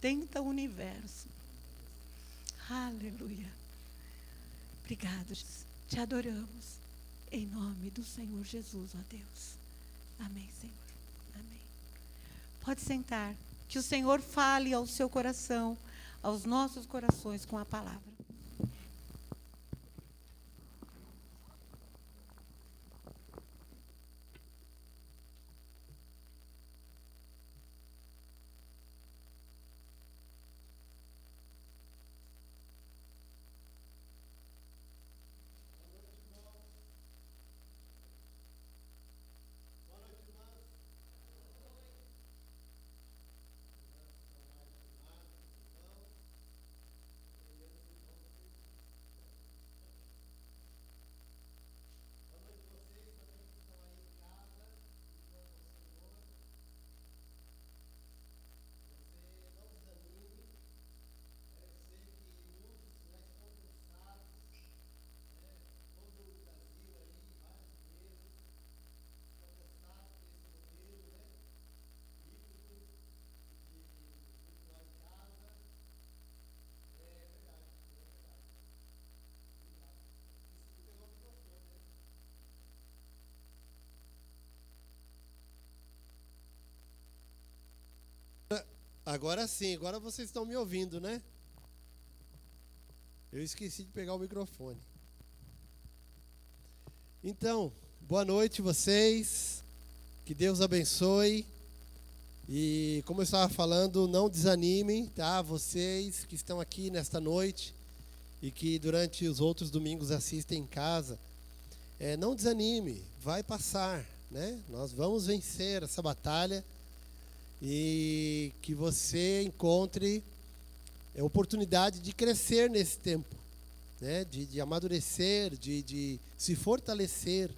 sustenta o universo. Aleluia. Obrigado, Jesus. Te adoramos. Em nome do Senhor Jesus, ó Deus. Amém, Senhor. Amém. Pode sentar. Que o Senhor fale ao seu coração, aos nossos corações com a palavra. Agora sim, agora vocês estão me ouvindo, né? Eu esqueci de pegar o microfone. Então, boa noite vocês. Que Deus abençoe. E como eu estava falando, não desanimem, tá? Vocês que estão aqui nesta noite e que durante os outros domingos assistem em casa, não desanime, vai passar, né? Nós vamos vencer essa batalha. E que você encontre a oportunidade de crescer nesse tempo, né? De amadurecer, de se fortalecer.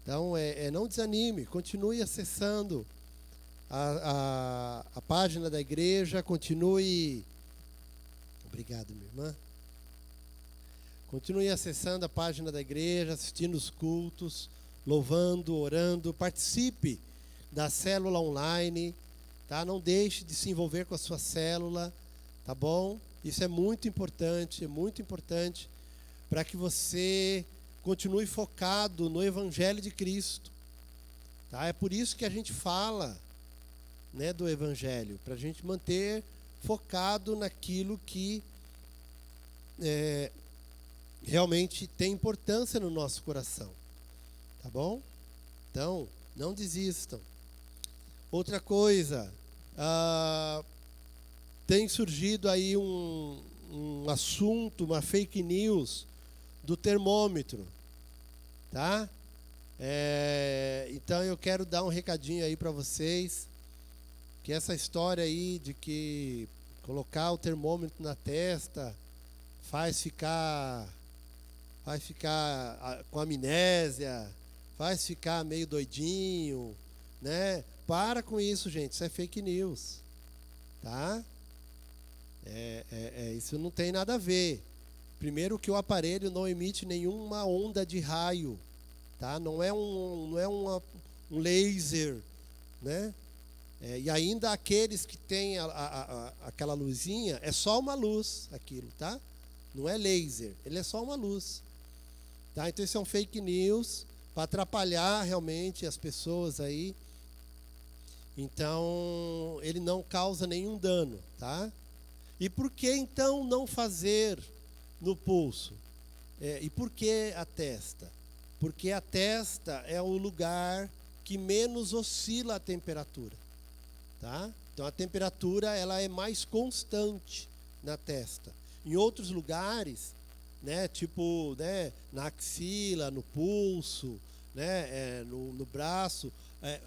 Então, não desanime, continue acessando a página da igreja, continue... Obrigado, minha irmã. Continue acessando a página da igreja, assistindo os cultos, louvando, orando, participe da célula online, tá? Não deixe de se envolver com a sua célula, tá bom? Isso é muito importante para que você continue focado no Evangelho de Cristo, tá? É por isso que a gente fala, né, do Evangelho, para a gente manter focado naquilo que realmente tem importância no nosso coração, tá bom? Então, não desistam. Outra coisa, tem surgido aí um assunto, uma fake news do termômetro, tá? Então eu quero dar um recadinho aí para vocês, que essa história aí de que colocar o termômetro na testa faz ficar com amnésia, faz ficar meio doidinho, né? Para com isso, gente. Isso é fake news, tá? Isso não tem nada a ver. Primeiro que o aparelho não emite nenhuma onda de raio, tá? Não é um laser, né? E ainda aqueles que têm aquela luzinha, é só uma luz aquilo, tá? Não é laser, ele é só uma luz, tá? Então isso é um fake news para atrapalhar realmente as pessoas aí. Então, ele não causa nenhum dano, tá? E por que então não fazer no pulso? E por que a testa? Porque a testa é o lugar que menos oscila a temperatura, tá? Então a temperatura ela é mais constante na testa. Em outros lugares, né, tipo, né, na axila, no pulso, né, no braço,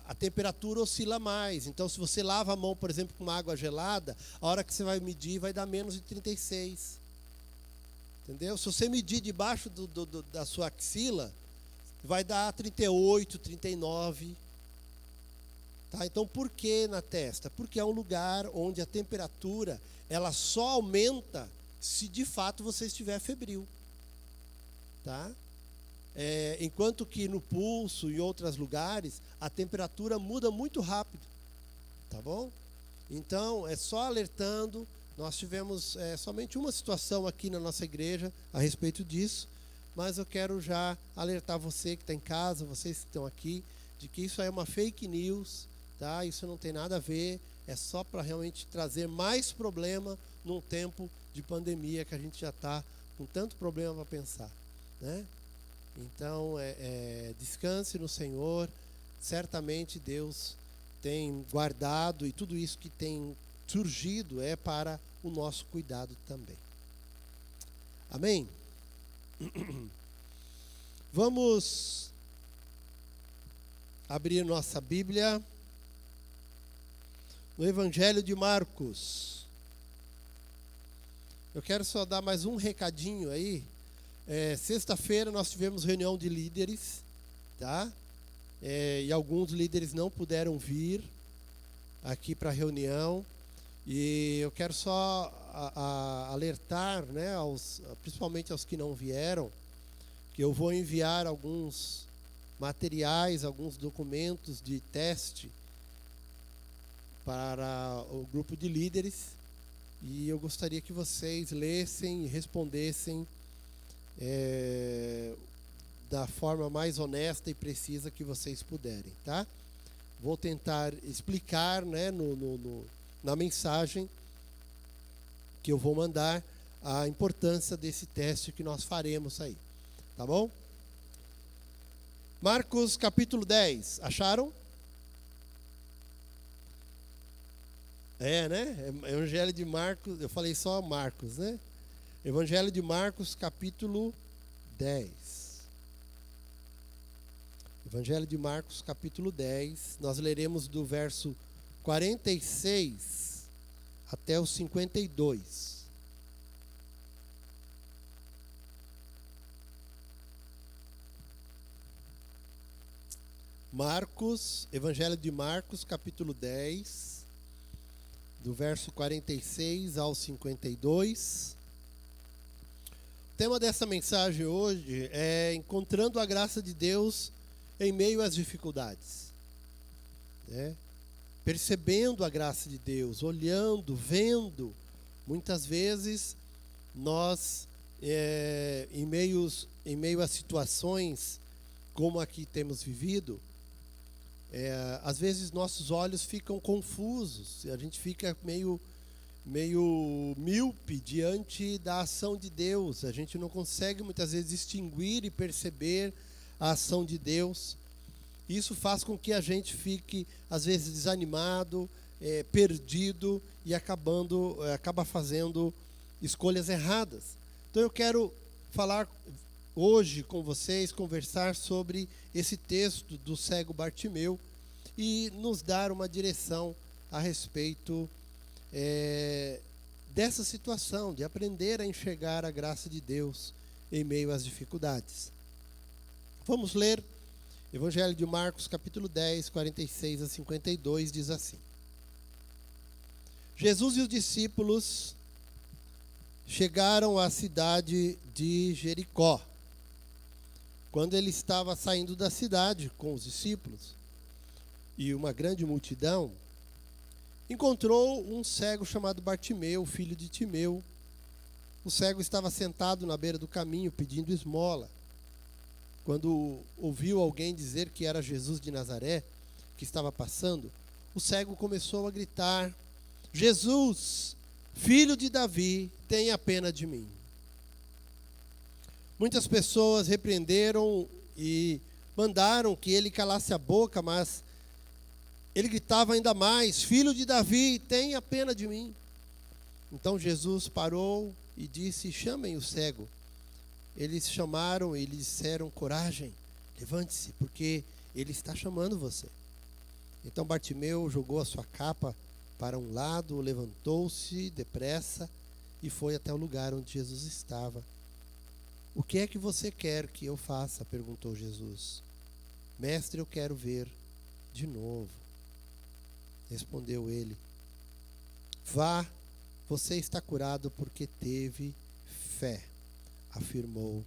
a temperatura oscila mais. Então, se você lava a mão, por exemplo, com uma água gelada, a hora que você vai medir vai dar menos de 36. Entendeu? Se você medir debaixo da sua axila, vai dar 38, 39. Tá? Então, por que na testa? Porque é um lugar onde a temperatura ela só aumenta se de fato você estiver febril. Tá? Enquanto que no pulso e outros lugares, a temperatura muda muito rápido. Tá bom? Então, é só alertando. Nós tivemos somente uma situação aqui na nossa igreja a respeito disso, mas eu quero já alertar você que está em casa, vocês que estão aqui, de que isso é uma fake news, tá? Isso não tem nada a ver, é só para realmente trazer mais problema num tempo de pandemia que a gente já está com tanto problema para pensar, né? Então, descanse no Senhor. Certamente Deus tem guardado, e tudo isso que tem surgido é para o nosso cuidado também. Amém? Vamos abrir nossa Bíblia no Evangelho de Marcos. Eu quero só dar mais um recadinho aí. Sexta-feira nós tivemos reunião de líderes, tá? E alguns líderes não puderam vir aqui para a reunião. E eu quero só alertar, né, principalmente aos que não vieram, que eu vou enviar alguns materiais, alguns documentos de teste para o grupo de líderes. E eu gostaria que vocês lessem e respondessem da forma mais honesta e precisa que vocês puderem, tá? Vou tentar explicar, né, na mensagem que eu vou mandar, a importância desse teste que nós faremos aí, tá bom? Marcos capítulo 10, acharam? Né? Evangelho de Marcos, eu falei só Marcos, né? Evangelho de Marcos capítulo 10. Evangelho de Marcos capítulo 10, nós leremos do verso 46 até o 52. Marcos, Evangelho de Marcos capítulo 10, do verso 46 ao 52. O tema dessa mensagem hoje é encontrando a graça de Deus em meio às dificuldades, né? Percebendo a graça de Deus, olhando, vendo. Muitas vezes nós, em meio a situações como a que temos vivido, às vezes nossos olhos ficam confusos, a gente fica meio míope diante da ação de Deus. A gente não consegue muitas vezes distinguir e perceber a ação de Deus. Isso faz com que a gente fique, às vezes, desanimado, perdido e acaba fazendo escolhas erradas. Então eu quero falar hoje com vocês, conversar sobre esse texto do cego Bartimeu e nos dar uma direção a respeito dessa situação, de aprender a enxergar a graça de Deus em meio às dificuldades. Vamos ler Evangelho de Marcos, capítulo 10, 46 a 52, diz assim: Jesus e os discípulos chegaram à cidade de Jericó. Quando ele estava saindo da cidade com os discípulos e uma grande multidão, encontrou um cego chamado Bartimeu, filho de Timeu. O cego estava sentado na beira do caminho pedindo esmola. Quando ouviu alguém dizer que era Jesus de Nazaré, que estava passando, o cego começou a gritar: Jesus, filho de Davi, tenha pena de mim. Muitas pessoas repreenderam e mandaram que ele calasse a boca, mas ele gritava ainda mais: Filho de Davi, tenha pena de mim. Então Jesus parou e disse: chamem o cego. Eles chamaram e lhe disseram: coragem, levante-se, porque ele está chamando você. Então Bartimeu jogou a sua capa para um lado, levantou-se depressa e foi até o lugar onde Jesus estava. O que é que você quer que eu faça? Perguntou Jesus. Mestre, eu quero ver de novo. Respondeu ele: vá, você está curado porque teve fé, afirmou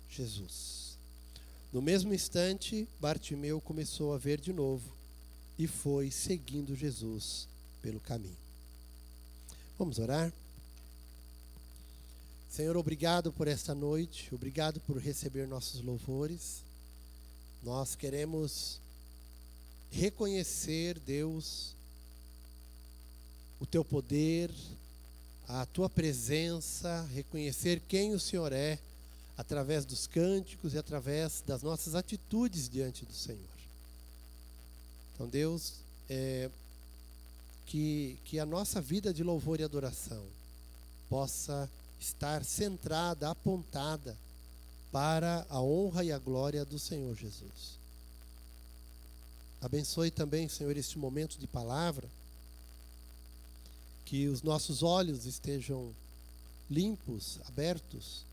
Jesus. No mesmo instante, Bartimeu começou a ver de novo e foi seguindo Jesus pelo caminho. Vamos orar? Senhor, obrigado por esta noite, obrigado por receber nossos louvores. Nós queremos reconhecer, Deus, o Teu poder, a Tua presença, reconhecer quem o Senhor é, através dos cânticos e através das nossas atitudes diante do Senhor. Então, Deus, que a nossa vida de louvor e adoração possa estar centrada, apontada para a honra e a glória do Senhor Jesus. Abençoe também, Senhor, este momento de palavra, que os nossos olhos estejam limpos, abertos,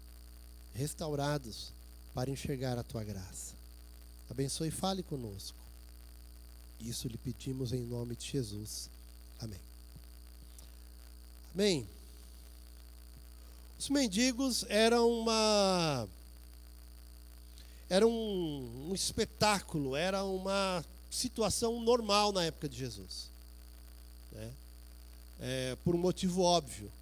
restaurados para enxergar a Tua graça. Abençoe e fale conosco. Isso lhe pedimos em nome de Jesus. Amém. Amém. Os mendigos eram um espetáculo, era uma situação normal na época de Jesus, né? Por um motivo óbvio.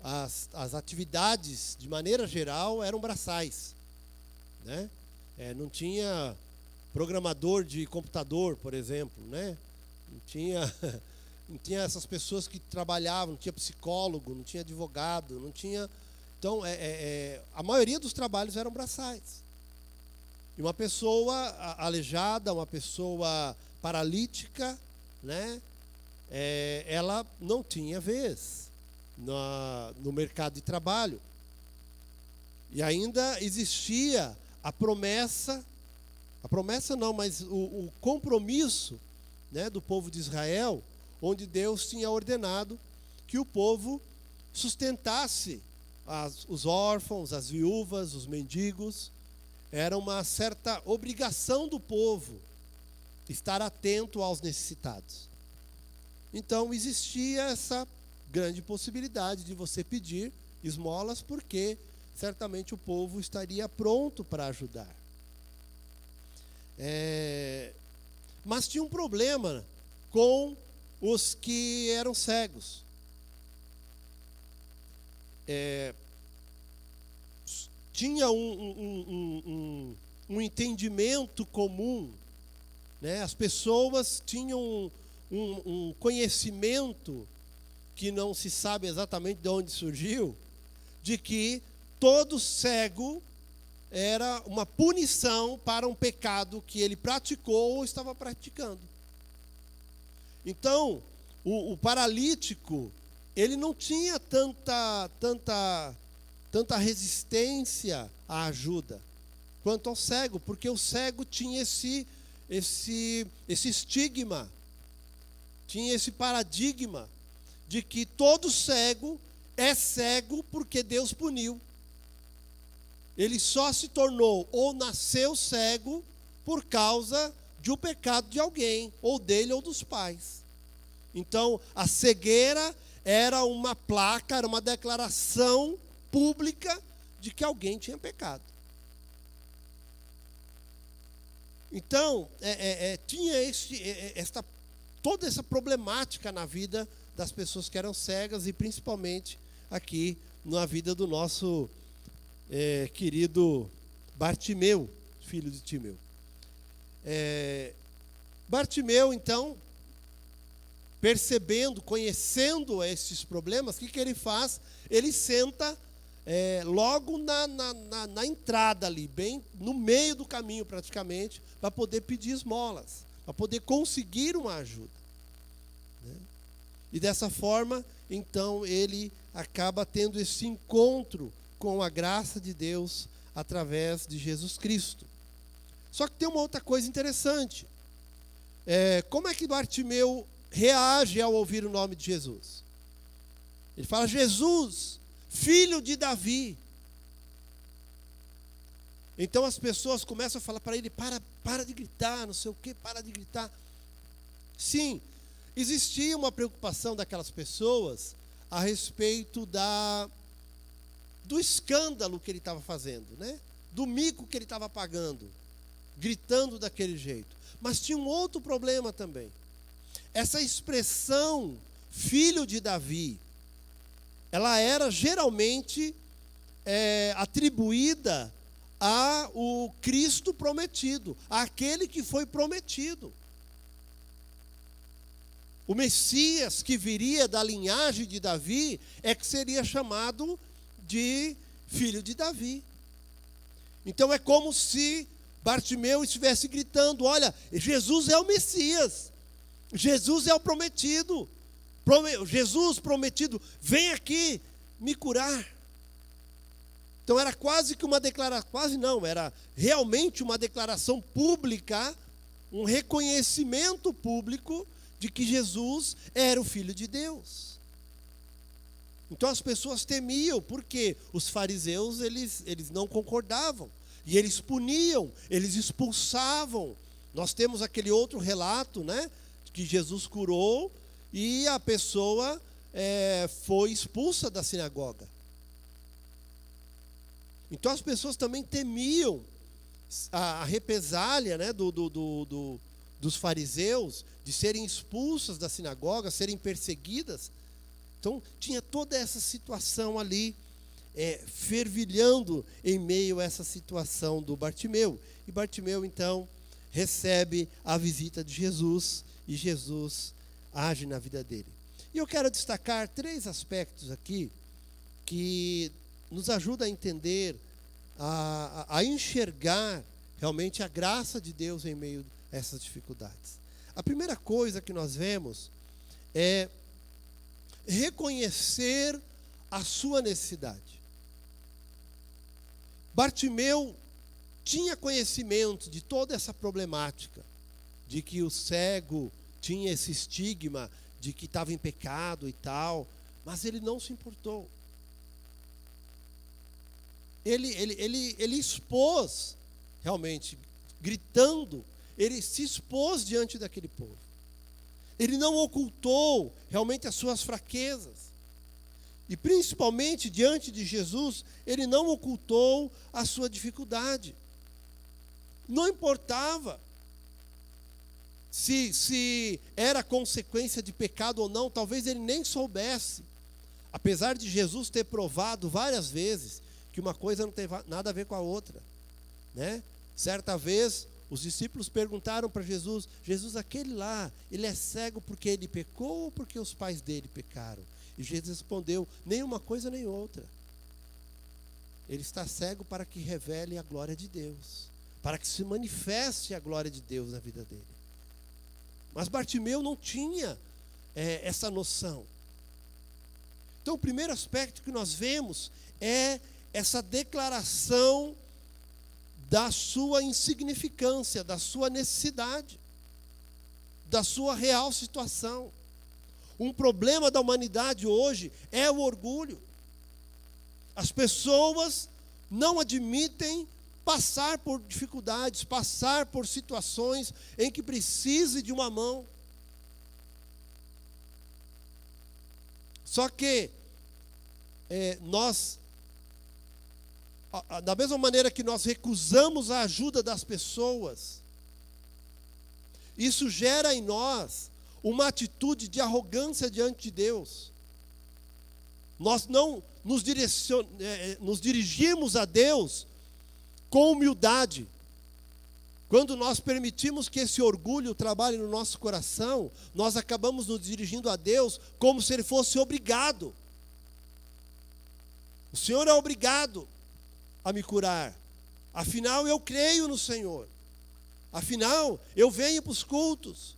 As atividades, de maneira geral, eram braçais, né? Não tinha programador de computador, por exemplo, né? Não tinha essas pessoas que trabalhavam, não tinha psicólogo, não tinha advogado, não tinha... Então, a maioria dos trabalhos eram braçais. E uma pessoa aleijada, uma pessoa paralítica, né? Ela não tinha vez no mercado de trabalho. E ainda existia a promessa não, mas o compromisso, né, do povo de Israel, onde Deus tinha ordenado que o povo sustentasse os órfãos, as viúvas, os mendigos. Era uma certa obrigação do povo estar atento aos necessitados. Então existia essa grande possibilidade de você pedir esmolas, porque certamente o povo estaria pronto para ajudar. Mas tinha um problema com os que eram cegos. Tinha um entendimento comum, né? As pessoas tinham um conhecimento que não se sabe exatamente de onde surgiu, de que todo cego era uma punição para um pecado que ele praticou ou estava praticando. Então, o paralítico, ele não tinha tanta resistência à ajuda quanto ao cego, porque o cego tinha esse estigma, tinha esse paradigma de que todo cego é cego porque Deus puniu. Ele só se tornou ou nasceu cego por causa de um pecado de alguém, ou dele ou dos pais. Então, a cegueira era uma placa, era uma declaração pública de que alguém tinha pecado. Então, tinha toda essa problemática na vida das pessoas que eram cegas, e principalmente aqui na vida do nosso querido Bartimeu, filho de Timeu. Bartimeu, então, percebendo, conhecendo esses problemas, o que ele faz? Ele senta logo na entrada ali, bem no meio do caminho praticamente, para poder pedir esmolas, para poder conseguir uma ajuda, né? E dessa forma, então, ele acaba tendo esse encontro com a graça de Deus através de Jesus Cristo. Só que tem uma outra coisa interessante. Como é que Bartimeu reage ao ouvir o nome de Jesus? Ele fala: Jesus, filho de Davi. Então as pessoas começam a falar para ele: para de gritar, não sei o quê, para de gritar. Sim, existia uma preocupação daquelas pessoas a respeito do escândalo que ele estava fazendo, né? Do mico que ele estava pagando, gritando daquele jeito. Mas tinha um outro problema também. Essa expressão filho de Davi, ela era geralmente atribuída ao Cristo prometido, àquele que foi prometido. O Messias que viria da linhagem de Davi é que seria chamado de filho de Davi. Então é como se Bartimeu estivesse gritando: olha, Jesus é o Messias, Jesus é o prometido, Jesus prometido, vem aqui me curar. Então era quase que uma declaração, quase não, era realmente uma declaração pública, um reconhecimento público de que Jesus era o Filho de Deus. Então as pessoas temiam, porque os fariseus eles não concordavam, e eles puniam, eles expulsavam. Nós temos aquele outro relato, né, que Jesus curou e a pessoa foi expulsa da sinagoga. Então as pessoas também temiam a represália, né, dos fariseus, de serem expulsas da sinagoga, serem perseguidas. Então tinha toda essa situação ali, fervilhando em meio a essa situação do Bartimeu. E Bartimeu então recebe a visita de Jesus, e Jesus age na vida dele. E eu quero destacar 3 aspectos aqui que nos ajuda a entender, a enxergar realmente a graça de Deus em meio a essas dificuldades. A primeira coisa que nós vemos é reconhecer a sua necessidade. Bartimeu tinha conhecimento de toda essa problemática, de que o cego tinha esse estigma de que estava em pecado e tal, mas ele não se importou. Ele expôs, realmente, gritando, ele se expôs diante daquele povo. Ele não ocultou realmente as suas fraquezas. E principalmente diante de Jesus, ele não ocultou a sua dificuldade. Não importava se era consequência de pecado ou não, talvez ele nem soubesse. Apesar de Jesus ter provado várias vezes que uma coisa não tem nada a ver com a outra, né? Certa vez, os discípulos perguntaram para Jesus: Jesus, aquele lá, ele é cego porque ele pecou ou porque os pais dele pecaram? E Jesus respondeu: nem uma coisa nem outra. Ele está cego para que revele a glória de Deus, para que se manifeste a glória de Deus na vida dele. Mas Bartimeu não tinha essa noção. Então o primeiro aspecto que nós vemos é essa declaração da sua insignificância, da sua necessidade, da sua real situação. Um problema da humanidade hoje é o orgulho. As pessoas não admitem passar por dificuldades, passar por situações em que precise de uma mão. Só que nós, da mesma maneira que nós recusamos a ajuda das pessoas, isso gera em nós uma atitude de arrogância diante de Deus. Nós não nos dirigimos a Deus com humildade. Quando nós permitimos que esse orgulho trabalhe no nosso coração, nós acabamos nos dirigindo a Deus como se Ele fosse obrigado. O Senhor é obrigado a me curar. Afinal, eu creio no Senhor. Afinal, eu venho para os cultos.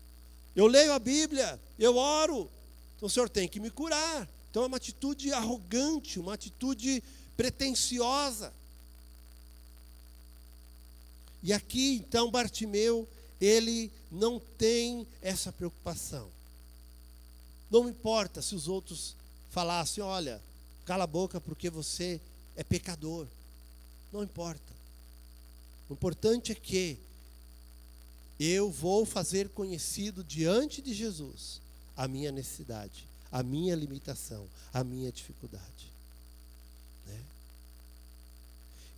Eu leio a Bíblia, eu oro. Então o Senhor tem que me curar. Então é uma atitude arrogante, uma atitude pretensiosa. E aqui, então, Bartimeu, ele não tem essa preocupação. Não importa se os outros falassem: olha, cala a boca porque você é pecador. Não importa. O importante é que eu vou fazer conhecido diante de Jesus a minha necessidade, a minha limitação, a minha dificuldade. Né?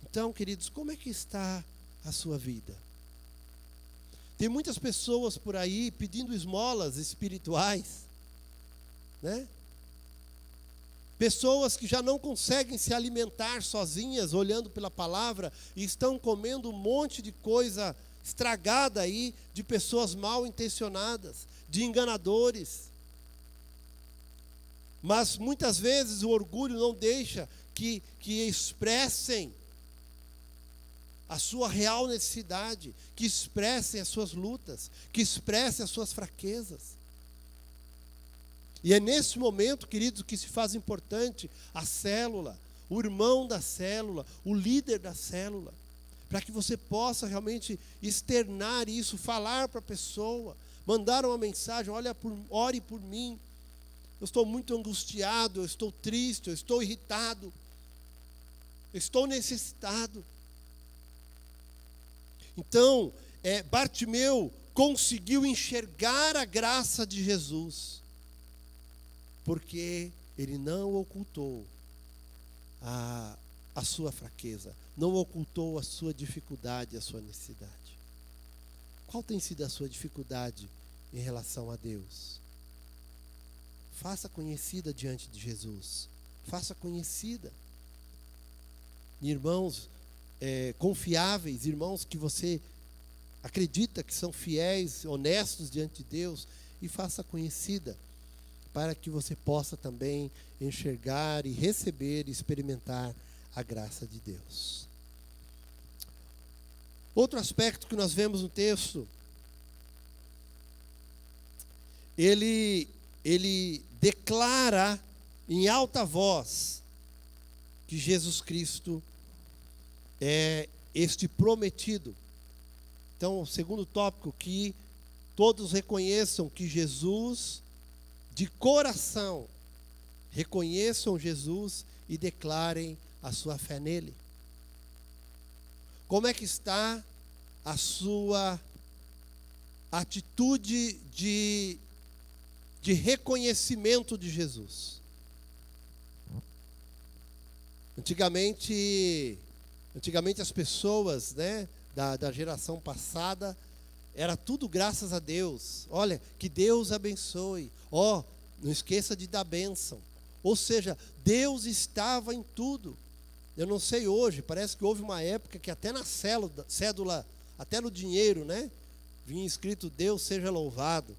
Então, queridos, como é que está a sua vida? Tem muitas pessoas por aí pedindo esmolas espirituais, né? Pessoas que já não conseguem se alimentar sozinhas, olhando pela palavra, e estão comendo um monte de coisa estragada aí, de pessoas mal intencionadas, de enganadores. Mas muitas vezes o orgulho não deixa que expressem a sua real necessidade, que expressem as suas lutas, que expressem as suas fraquezas. E é nesse momento, queridos, que se faz importante a célula, o irmão da célula, o líder da célula, para que você possa realmente externar isso, falar para a pessoa, mandar uma mensagem: ore por mim, eu estou muito angustiado, eu estou triste, eu estou irritado, eu estou necessitado. Então, Bartimeu conseguiu enxergar a graça de Jesus, porque ele não ocultou a sua fraqueza, não ocultou a sua dificuldade, a sua necessidade. Qual tem sido a sua dificuldade em relação a Deus? Faça conhecida diante de Jesus, faça conhecida. Irmãos confiáveis, irmãos que você acredita que são fiéis, honestos diante de Deus, e faça conhecida, para que você possa também enxergar e receber e experimentar a graça de Deus. Outro aspecto que nós vemos no texto, ele declara em alta voz que Jesus Cristo é este prometido. Então, o segundo tópico, que todos reconheçam que Jesus, de coração, reconheçam Jesus e declarem a sua fé nele. Como é que está a sua atitude de reconhecimento de Jesus? Antigamente as pessoas, né, da geração passada, era tudo graças a Deus. Olha, que Deus abençoe. Não esqueça de dar bênção. Ou seja, Deus estava em tudo. Eu não sei hoje, parece que houve uma época que até na cédula, até no dinheiro, né, vinha escrito: Deus seja louvado,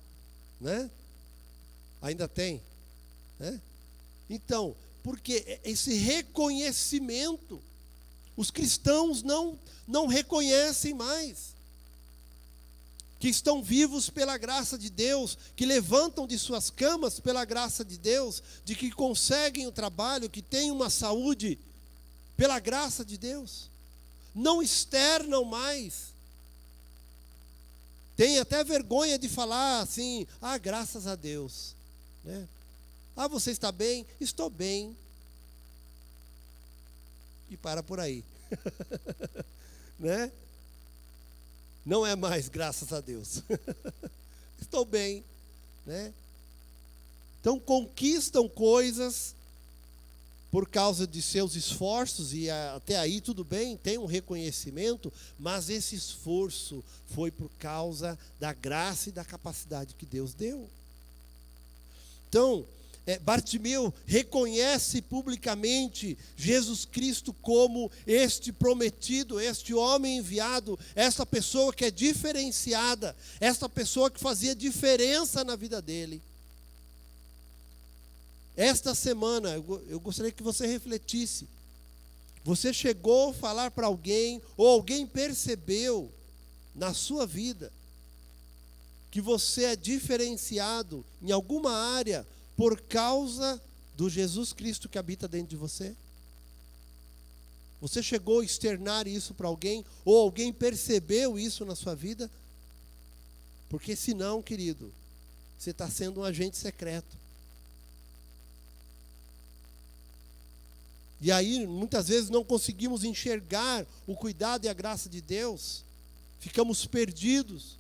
né? Ainda tem, né? Então, porque esse reconhecimento, os cristãos não reconhecem mais que estão vivos pela graça de Deus, que levantam de suas camas pela graça de Deus, de que conseguem o trabalho, que têm uma saúde pela graça de Deus. Não externam mais. Tem até vergonha de falar assim: graças a Deus, né? Você está bem? Estou bem. E para por aí. Né? Não é mais graças a Deus. Estou bem, né? Então conquistam coisas por causa de seus esforços, e até aí tudo bem, tem um reconhecimento, mas esse esforço foi por causa da graça e da capacidade que Deus deu. Então, Bartimeu reconhece publicamente Jesus Cristo como este prometido, este homem enviado, esta pessoa que é diferenciada, esta pessoa que fazia diferença na vida dele. Esta semana, eu gostaria que você refletisse. Você chegou a falar para alguém, ou alguém percebeu na sua vida que você é diferenciado em alguma área por causa do Jesus Cristo que habita dentro de você? Você chegou a externar isso para alguém, ou alguém percebeu isso na sua vida? Porque senão, querido, você está sendo um agente secreto. E aí, muitas vezes, não conseguimos enxergar o cuidado e a graça de Deus. Ficamos perdidos.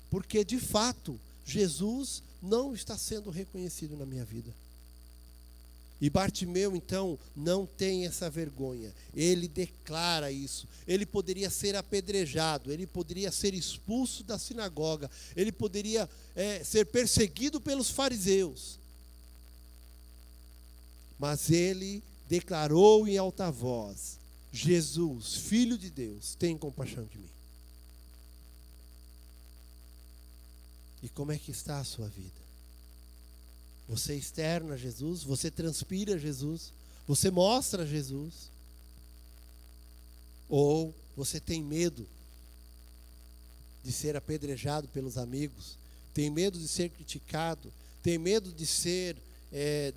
Porque, de fato, Jesus não está sendo reconhecido na minha vida. E Bartimeu, então, não tem essa vergonha. Ele declara isso. Ele poderia ser apedrejado, ele poderia ser expulso da sinagoga, ele poderia ser perseguido pelos fariseus. Mas ele declarou em alta voz: Jesus, Filho de Deus, tem compaixão de mim. E como é que está a sua vida? Você externa Jesus? Você transpira Jesus? Você mostra Jesus? Ou você tem medo de ser apedrejado pelos amigos? Tem medo de ser criticado? Tem medo de ser,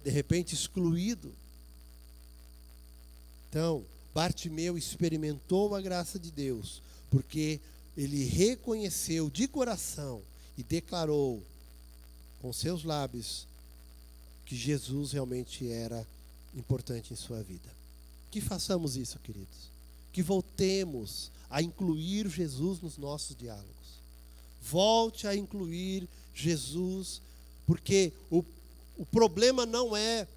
de repente, excluído? Então, Bartimeu experimentou a graça de Deus, porque ele reconheceu de coração e declarou com seus lábios que Jesus realmente era importante em sua vida. Que façamos isso, queridos. Que voltemos a incluir Jesus nos nossos diálogos. Volte a incluir Jesus, porque o problema não é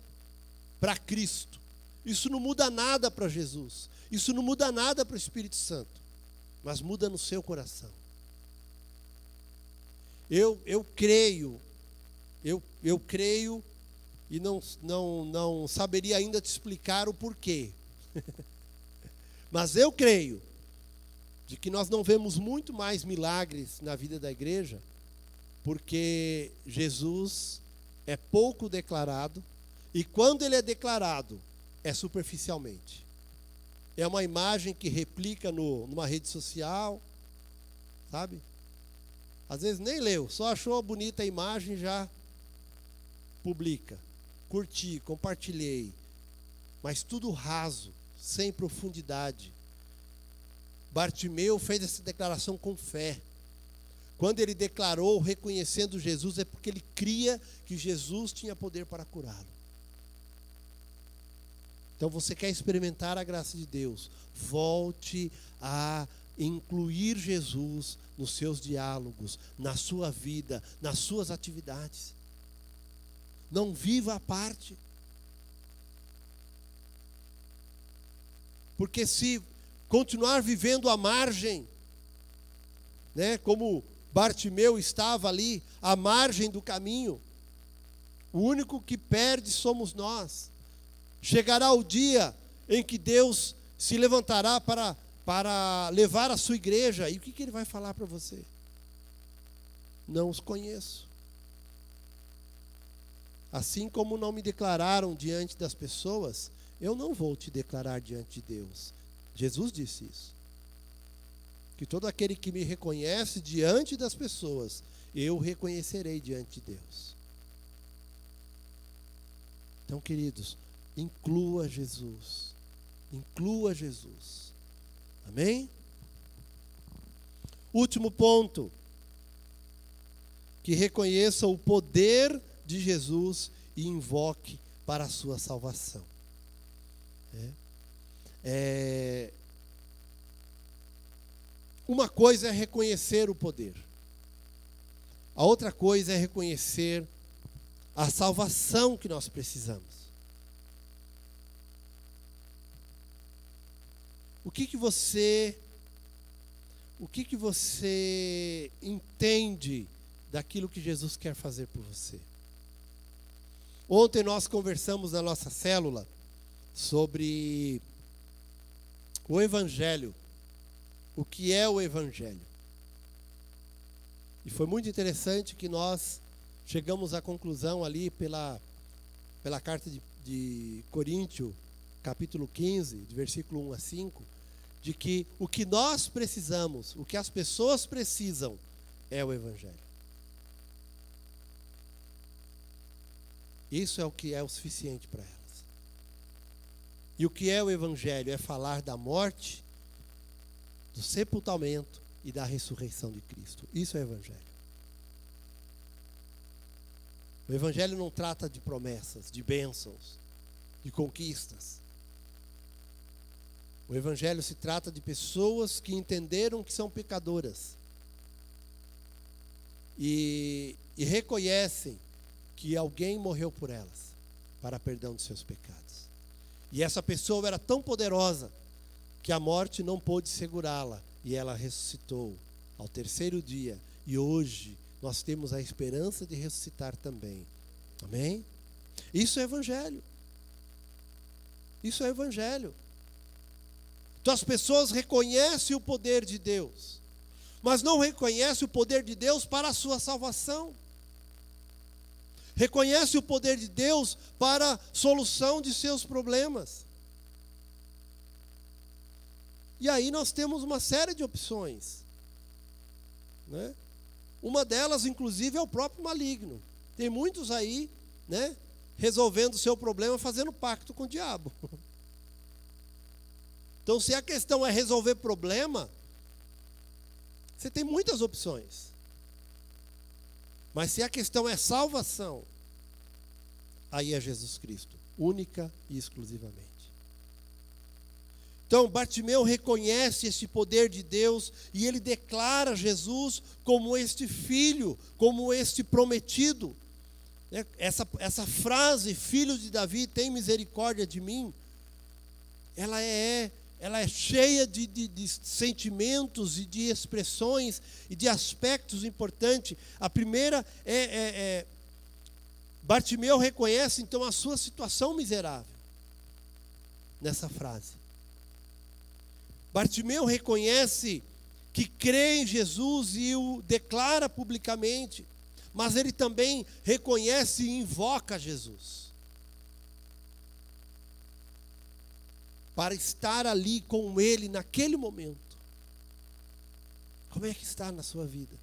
para Cristo. Isso não muda nada para Jesus. Isso não muda nada para o Espírito Santo. Mas muda no seu coração. Eu creio e não saberia ainda te explicar o porquê. Mas eu creio de que nós não vemos muito mais milagres na vida da igreja, porque Jesus é pouco declarado, e quando ele é declarado, é superficialmente. É uma imagem que replica numa rede social, sabe? Às vezes nem leu, só achou bonita a imagem e já publica. Curti, compartilhei. Mas tudo raso, sem profundidade. Bartimeu fez essa declaração com fé. Quando ele declarou reconhecendo Jesus, é porque ele cria que Jesus tinha poder para curá-lo. Então você quer experimentar a graça de Deus, volte a incluir Jesus nos seus diálogos, na sua vida, nas suas atividades. Não viva à parte. Porque se continuar vivendo à margem, né, como Bartimeu estava ali, à margem do caminho, o único que perde somos nós. Chegará o dia em que Deus se levantará para levar a sua igreja, e o que ele vai falar para você? Não os conheço. Assim como não me declararam diante das pessoas, eu não vou te declarar diante de Deus. Jesus disse isso. Que todo aquele que me reconhece diante das pessoas, eu reconhecerei diante de Deus. Então, queridos, inclua Jesus. Inclua Jesus. Amém? Último ponto. Que reconheça o poder de Jesus e invoque para a sua salvação. Uma coisa é reconhecer o poder. A outra coisa é reconhecer a salvação que nós precisamos. O que você entende daquilo que Jesus quer fazer por você? Ontem nós conversamos na nossa célula sobre o Evangelho. O que é o Evangelho? E foi muito interessante que nós chegamos à conclusão ali pela carta de Coríntios, capítulo 15, de versículo 1 a 5, de que o que nós precisamos, o que as pessoas precisam, é o Evangelho. Isso é o que é o suficiente para elas. E o que é o Evangelho? É falar da morte, do sepultamento e da ressurreição de Cristo. Isso é o Evangelho. O Evangelho não trata de promessas, de bênçãos, de conquistas. O Evangelho se trata de pessoas que entenderam que são pecadoras e reconhecem que alguém morreu por elas para perdão dos seus pecados. E essa pessoa era tão poderosa que a morte não pôde segurá-la e ela ressuscitou ao terceiro dia. E hoje nós temos a esperança de ressuscitar também. Amém? Isso é Evangelho. Isso é evangelho. Então as pessoas reconhecem o poder de Deus, mas não reconhecem o poder de Deus para a sua salvação. Reconhecem o poder de Deus para a solução de seus problemas. E aí nós temos uma série de opções, né? Uma delas, inclusive, é o próprio maligno. Tem muitos aí, né, resolvendo o seu problema fazendo pacto com o diabo. Então, se a questão é resolver problema, você tem muitas opções. Mas se a questão é salvação, aí é Jesus Cristo, única e exclusivamente. Então, Bartimeu reconhece esse poder de Deus e ele declara Jesus como este filho, como este prometido. Essa frase, filho de Davi, tem misericórdia de mim, ela é cheia de sentimentos e de expressões e de aspectos importantes. A primeira Bartimeu reconhece então a sua situação miserável nessa frase. Bartimeu reconhece que crê em Jesus e o declara publicamente, mas ele também reconhece e invoca Jesus para estar ali com ele naquele momento. Como é que está na sua vida?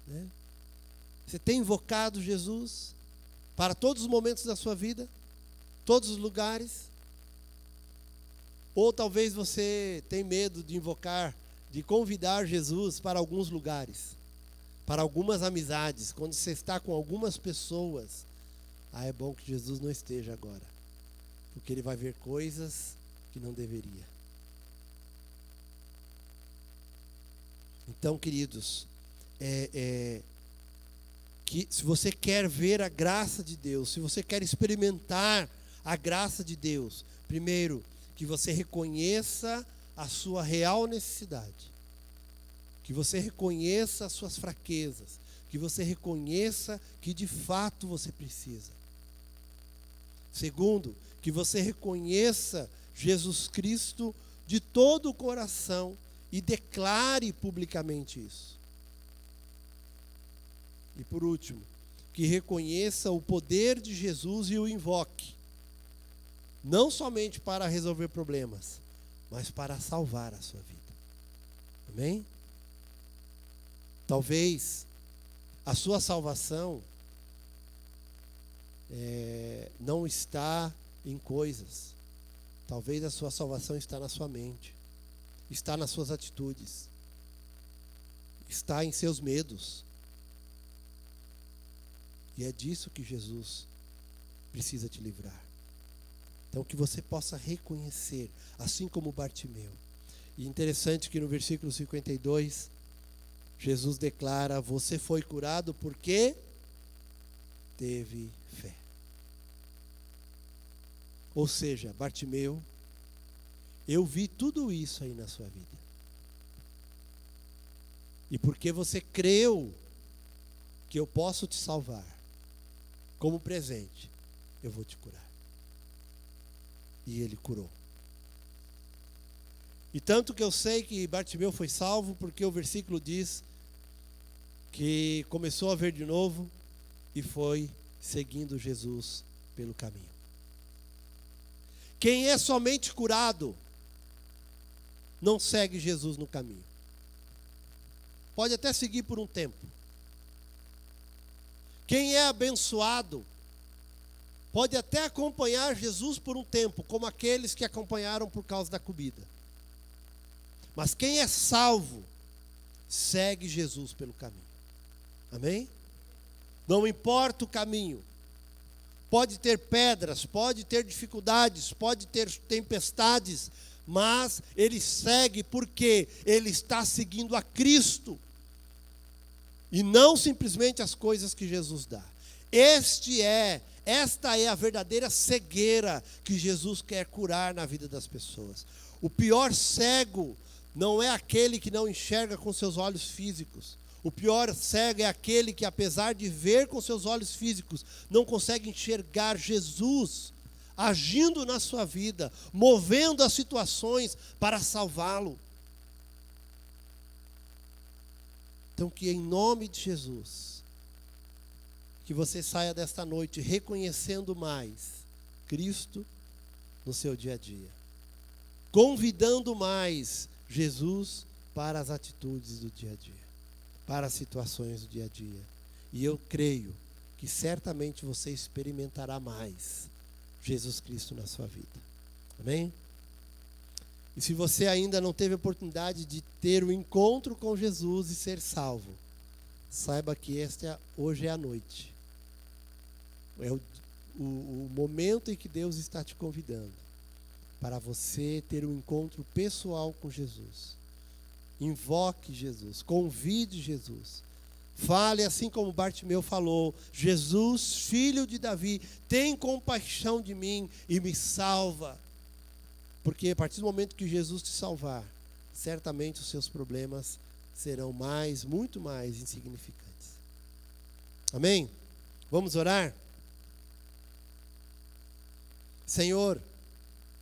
Né? Você tem invocado Jesus para todos os momentos da sua vida? Todos os lugares? Ou talvez você tem medo de invocar, de convidar Jesus para alguns lugares, para algumas amizades, quando você está com algumas pessoas. É bom que Jesus não esteja agora, porque ele vai ver coisas que não deveria. Então, queridos, que se você quer ver a graça de Deus, se você quer experimentar a graça de Deus, primeiro, que você reconheça a sua real necessidade, que você reconheça as suas fraquezas, que você reconheça que de fato você precisa. Segundo, que você reconheça Jesus Cristo de todo o coração e declare publicamente isso. E por último, que reconheça o poder de Jesus e o invoque, não somente para resolver problemas, mas para salvar a sua vida. Amém? Talvez a sua salvação não está em coisas. Talvez a sua salvação está na sua mente, está nas suas atitudes, está em seus medos. E é disso que Jesus precisa te livrar. Então, que você possa reconhecer, assim como Bartimeu. E interessante que no versículo 52, Jesus declara: você foi curado porque teve fé. Ou seja, Bartimeu, eu vi tudo isso aí na sua vida. E porque você creu que eu posso te salvar, como presente, eu vou te curar. E ele curou. E tanto que eu sei que Bartimeu foi salvo, porque o versículo diz que começou a ver de novo e foi seguindo Jesus pelo caminho. Quem é somente curado não segue Jesus no caminho. Pode até seguir por um tempo. Quem é abençoado pode até acompanhar Jesus por um tempo, como aqueles que acompanharam por causa da comida. Mas quem é salvo, segue Jesus pelo caminho. Amém? Não importa o caminho. Pode ter pedras, pode ter dificuldades, pode ter tempestades, mas ele segue porque ele está seguindo a Cristo. E não simplesmente as coisas que Jesus dá. Esta é a verdadeira cegueira que Jesus quer curar na vida das pessoas. O pior cego não é aquele que não enxerga com seus olhos físicos. O pior cego é aquele que, apesar de ver com seus olhos físicos, não consegue enxergar Jesus agindo na sua vida, movendo as situações para salvá-lo. Então, que em nome de Jesus, que você saia desta noite reconhecendo mais Cristo no seu dia a dia, convidando mais Jesus para as atitudes do dia a dia, para as situações do dia a dia. E eu creio que certamente você experimentará mais Jesus Cristo na sua vida. Amém? E se você ainda não teve a oportunidade de ter o encontro com Jesus e ser salvo, saiba que hoje é a noite. É o momento em que Deus está te convidando para você ter um encontro pessoal com Jesus. Invoque Jesus, convide Jesus. Fale assim como Bartimeu falou: Jesus, filho de Davi, tem compaixão de mim e me salva. Porque a partir do momento que Jesus te salvar, certamente os seus problemas serão muito mais insignificantes. Amém? Vamos orar? Senhor,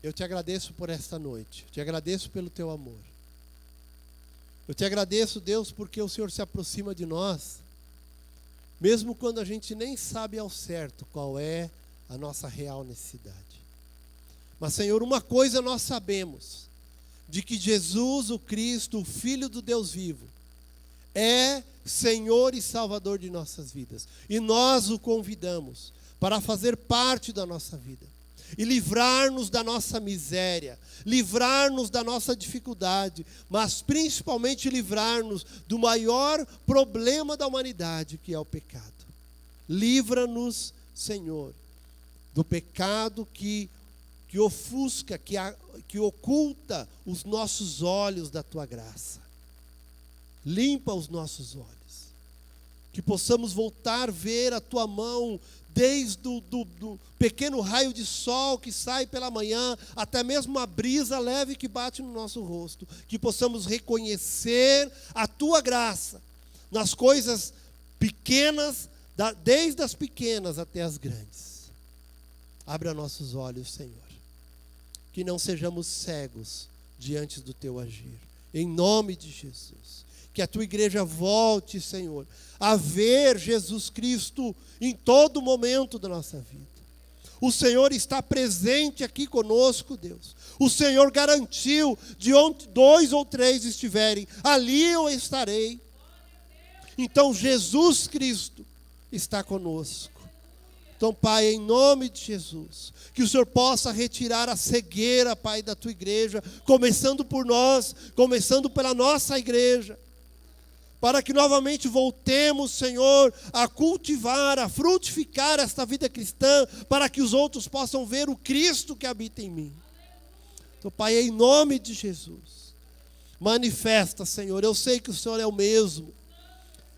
eu te agradeço por esta noite. Te agradeço pelo teu amor. Eu te agradeço, Deus, porque o Senhor se aproxima de nós, mesmo quando a gente nem sabe ao certo qual é a nossa real necessidade. Mas, Senhor, uma coisa nós sabemos, de que Jesus, o Cristo, o Filho do Deus vivo, é Senhor e Salvador de nossas vidas. E nós o convidamos para fazer parte da nossa vida e livrar-nos da nossa miséria, livrar-nos da nossa dificuldade, mas principalmente livrar-nos do maior problema da humanidade, que é o pecado. Livra-nos, Senhor, do pecado que ofusca, que oculta os nossos olhos da tua graça. Limpa os nossos olhos, que possamos voltar a ver a tua mão desde o do pequeno raio de sol que sai pela manhã, até mesmo a brisa leve que bate no nosso rosto, que possamos reconhecer a tua graça nas coisas pequenas, desde as pequenas até as grandes. Abra nossos olhos, Senhor, que não sejamos cegos diante do teu agir, em nome de Jesus. Que a tua igreja volte, Senhor, a ver Jesus Cristo em todo momento da nossa vida. O Senhor está presente aqui conosco, Deus. O Senhor garantiu: de onde 2 ou 3 estiverem, ali eu estarei. Então Jesus Cristo está conosco. Então, Pai, em nome de Jesus, que o Senhor possa retirar a cegueira, Pai, da tua igreja, começando por nós, começando pela nossa igreja, para que novamente voltemos, Senhor, a cultivar, a frutificar esta vida cristã, para que os outros possam ver o Cristo que habita em mim. Então, Pai, em nome de Jesus, manifesta, Senhor. Eu sei que o Senhor é o mesmo.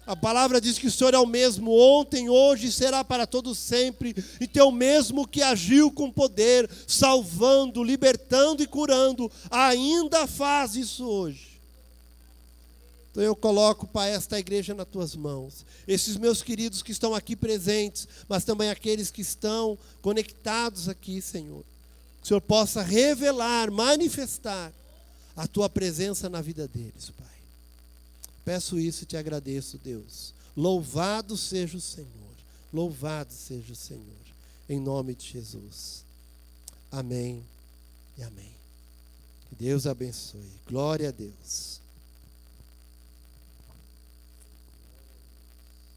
A palavra diz que o Senhor é o mesmo ontem, hoje e será para todos sempre. Então, o mesmo que agiu com poder, salvando, libertando e curando, ainda faz isso hoje. Então eu coloco, Pai, esta igreja nas tuas mãos. Esses meus queridos que estão aqui presentes, mas também aqueles que estão conectados aqui, Senhor. Que o Senhor possa revelar, manifestar a tua presença na vida deles, Pai. Peço isso e te agradeço, Deus. Louvado seja o Senhor. Louvado seja o Senhor. Em nome de Jesus. Amém e amém. Que Deus abençoe. Glória a Deus.